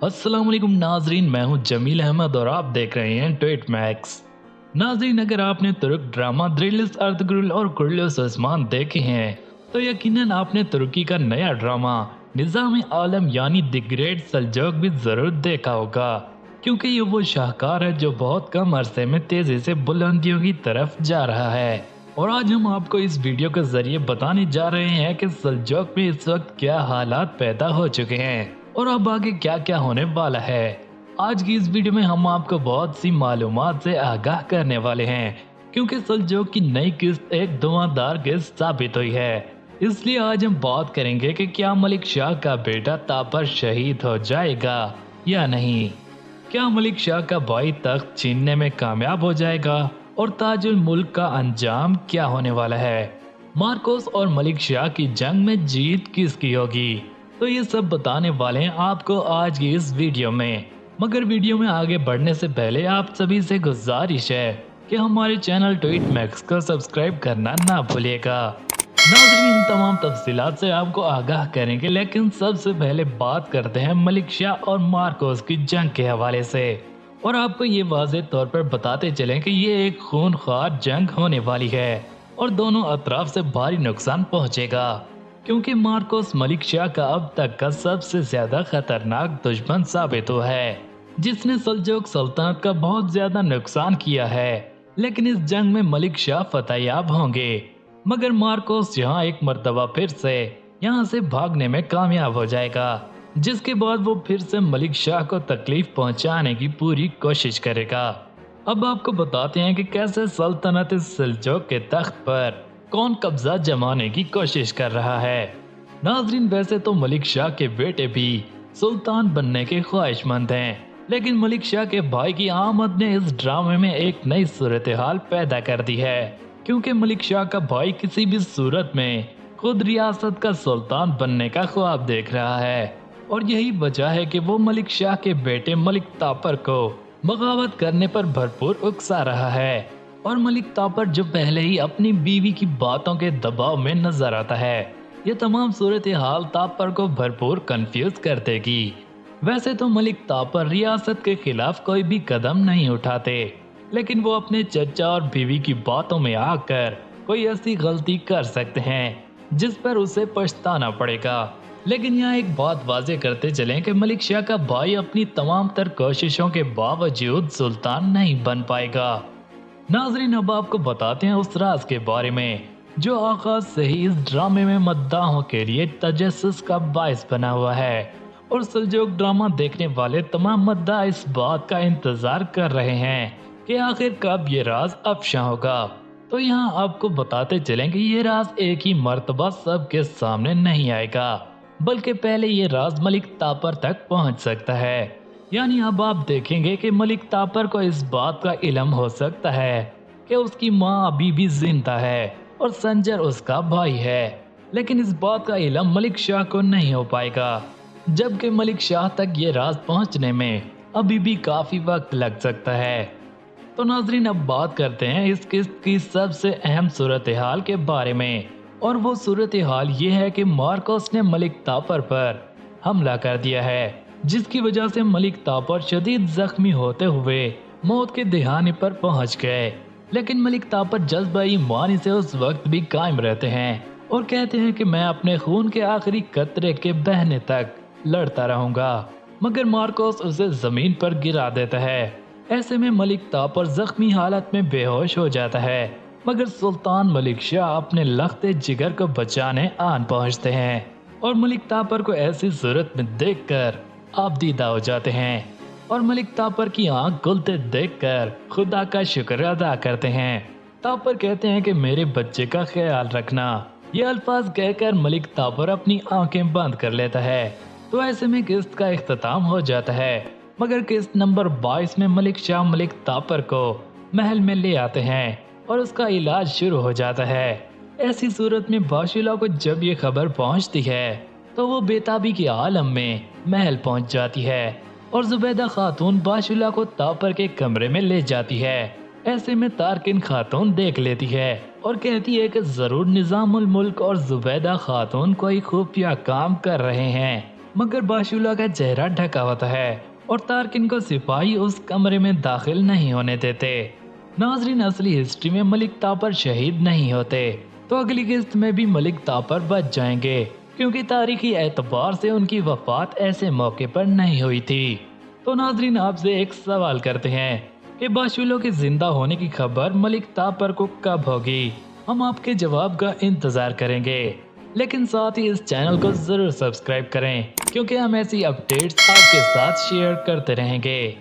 अस्सलाम वालेकुम नाजरीन, मैं हूं जमील अहमद और आप देख रहे हैं ट्वीट मैक्स। नाजरीन, अगर आपने तुर्क ड्रामा दिल अर्तगरुल और कुर्लुस उस्मान देखे हैं तो यकीनन आपने तुर्की का नया ड्रामा निज़ाम आलम यानी द ग्रेट सल्जोक भी जरूर देखा होगा, क्योंकि ये वो शाहकार है जो बहुत कम अरसे में तेजी से बुलंदियों की तरफ जा रहा है। और आज हम आपको इस वीडियो के जरिए बताने जा रहे हैं कि सल्जोक में इस वक्त क्या हालात पैदा हो चुके हैं और अब आगे क्या क्या होने वाला है। आज की इस वीडियो में हम आपको बहुत सी मालूमात से आगाह करने वाले हैं, क्योंकि सल्जोक की नई किस्त एक धुआंधार किस्त साबित हुई है। इसलिए आज हम बात करेंगे कि क्या मलिक शाह का बेटा तापर शहीद हो जाएगा या नहीं। क्या मलिक शाह का भाई तख्त छीनने में कामयाब हो जाएगा और ताजुल मुल्क का अंजाम क्या होने वाला है। मार्कोस और मलिक शाह की जंग में जीत किसकी होगी, तो ये सब बताने वाले हैं आपको आज की इस वीडियो में। मगर वीडियो में आगे बढ़ने से पहले आप सभी से गुजारिश है कि हमारे चैनल ट्वीट मैक्स को सब्सक्राइब करना ना भूलिएगा। नाज़रीन, इन तमाम तफसीलात से आपको आगाह करेंगे, लेकिन सबसे पहले बात करते हैं मलिक शाह और मार्कोस की जंग के हवाले से। और आपको ये वाज़ेह तौर पर बताते चलें कि ये एक खूनख्वार जंग होने वाली है और दोनों अतराफ से भारी नुकसान पहुंचेगा, क्योंकि मार्कोस मलिक शाह का अब तक का सबसे ज्यादा खतरनाक दुश्मन साबित हुआ है, जिसने सल्जोक सल्तनत का बहुत ज्यादा नुकसान किया है। लेकिन इस जंग में मलिक शाह फतेहयाब होंगे, मगर मार्कोस यहाँ एक मर्तबा फिर से यहाँ से भागने में कामयाब हो जाएगा, जिसके बाद वो फिर से मलिक शाह को तकलीफ पहुंचाने की पूरी कोशिश करेगा। अब आपको बताते हैं कि कैसे सल्तनत सल्जोक के तख्त पर कौन कब्जा जमाने की कोशिश कर रहा है। नाजरीन, वैसे तो मलिक शाह के बेटे भी सुल्तान बनने के ख्वाहिशमंद हैं, लेकिन मलिक शाह के भाई की आमद ने इस ड्रामे में एक नई सूरत हाल पैदा कर दी है, क्योंकि मलिक शाह का भाई किसी भी सूरत में खुद रियासत का सुल्तान बनने का ख्वाब देख रहा है। और यही वजह है कि वो मलिक शाह के बेटे मलिक तापर को बगावत करने पर भरपूर उकसा रहा है। और मलिक तापर जो पहले ही अपनी बीवी की बातों के दबाव में नजर आता है, ये तमाम सूरत हाल तापर को भरपूर कंफ्यूज कर देगी। वैसे तो मलिक तापर रियासत के खिलाफ कोई भी कदम नहीं उठाते, लेकिन वो अपने चचा और बीवी की बातों में आकर कोई ऐसी गलती कर सकते हैं जिस पर उसे पछताना पड़ेगा। लेकिन यहाँ एक बात वाजे करते चलें कि मलिक शाह का भाई अपनी तमाम तर कोशिशों के बावजूद सुल्तान नहीं बन पाएगा। नाजरीन, अब आपको बताते हैं उस राज के बारे में जो आगाज से ही इस ड्रामे में मद्दाहों के लिए तजस्सुस का बायस बना हुआ है। और सल्जोक ड्रामा देखने वाले तमाम मद्दा इस बात का इंतजार कर रहे हैं कि आखिर कब ये राज अफशा होगा। तो यहाँ आपको बताते चलें कि ये राज एक ही मर्तबा सबके सामने नहीं आएगा, बल्कि पहले ये राज मलिक तापर तक पहुंच सकता है। यानी अब आप देखेंगे कि मलिक तापर को इस बात का इल्म हो सकता है कि उसकी माँ अभी भी जिंदा है और संजर उसका भाई है, लेकिन इस बात का इल्म मलिक शाह को नहीं हो पाएगा, जबकि मलिक शाह तक ये राज पहुंचने में अभी भी काफी वक्त लग सकता है। तो नाजरीन, अब बात करते हैं इस किस्त की सबसे अहम सूरत हाल के बारे में। और वो सूरत हाल ये है कि मार्कोस ने मलिक तापर पर हमला कर दिया है, जिसकी वजह से मलिक तापर शदीद जख्मी होते हुए मौत के दहाने पर पहुंच गए। लेकिन मलिक तापर जज्बा ईमानी से उस वक्त भी कायम रहते हैं और कहते हैं कि मैं अपने खून के आखिरी कतरे के बहने तक लड़ता रहूंगा, मगर मार्कोस उसे जमीन पर गिरा देता है। ऐसे में मलिक तापर जख्मी हालत में बेहोश हो जाता है, मगर सुल्तान मलिक शाह अपने लख्ते जिगर को बचाने आन पहुंचते हैं और मलिक तापर को ऐसी सूरत में देखकर आपदीदा हो जाते हैं और मलिक तापर की आंख खुलते देखकर खुदा का शुक्र अदा करते हैं। तापर कहते हैं कि मेरे बच्चे का ख्याल रखना। ये अल्फाज कहकर मलिक तापर अपनी आंखें बंद कर लेता है। तो ऐसे में किस्त का इख्तिताम हो जाता है, मगर किस्त नंबर 22 में मलिक शाह मलिक तापर को महल में ले आते हैं और उसका इलाज शुरू हो जाता है। ऐसी सूरत में बाशुला को जब ये खबर पहुंचती है तो वो बेताबी के आलम में महल पहुंच जाती है और जुबैदा खातून बाशुला को तापर के कमरे में ले जाती है। ऐसे में तारकिन खातून देख लेती है और कहती है कि जरूर निजामुल मुल्क और जुबैदा खातून कोई खुफिया काम कर रहे हैं मगर बाशुला का चेहरा ढका होता है और तारकिन को सिपाही उस कमरे में दाखिल नहीं होने देते। नाजरीन, असली हिस्ट्री में मलिक तापर शहीद नहीं होते तो अगली किस्त में भी मलिक तापर बच जाएंगे, क्योंकि तारीखी एतबार से उनकी वफात ऐसे मौके पर नहीं हुई थी। तो नाजरीन, आपसे एक सवाल करते हैं कि बाशुलो के जिंदा होने की खबर मलिक तापर को कब होगी? हम आपके जवाब का इंतजार करेंगे, लेकिन साथ ही इस चैनल को जरूर सब्सक्राइब करें, क्योंकि हम ऐसी अपडेट्स आपके साथ शेयर करते रहेंगे।